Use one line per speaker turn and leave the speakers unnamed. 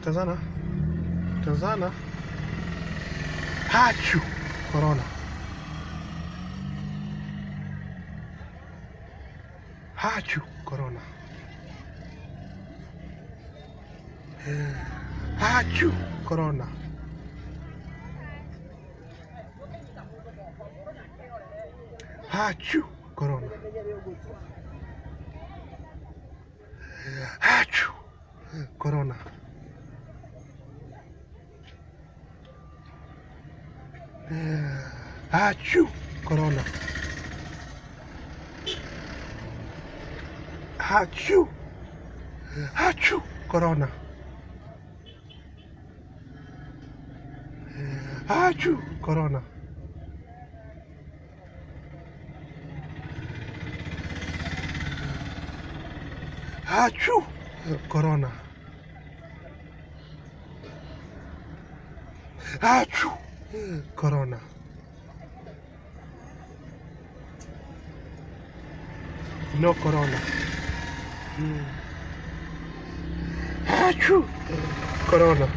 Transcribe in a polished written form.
Tanzania. Tanzania. Hachu. Corona. Hachu. Corona. Hachu. Corona. Hachu. Corona. Hachu. Corona. Hachu. Corona. Hachu. Hachu. Corona. Hachu. Corona. Hachu. Corona. Hachu. Corona. No corona. Hachu. Corona.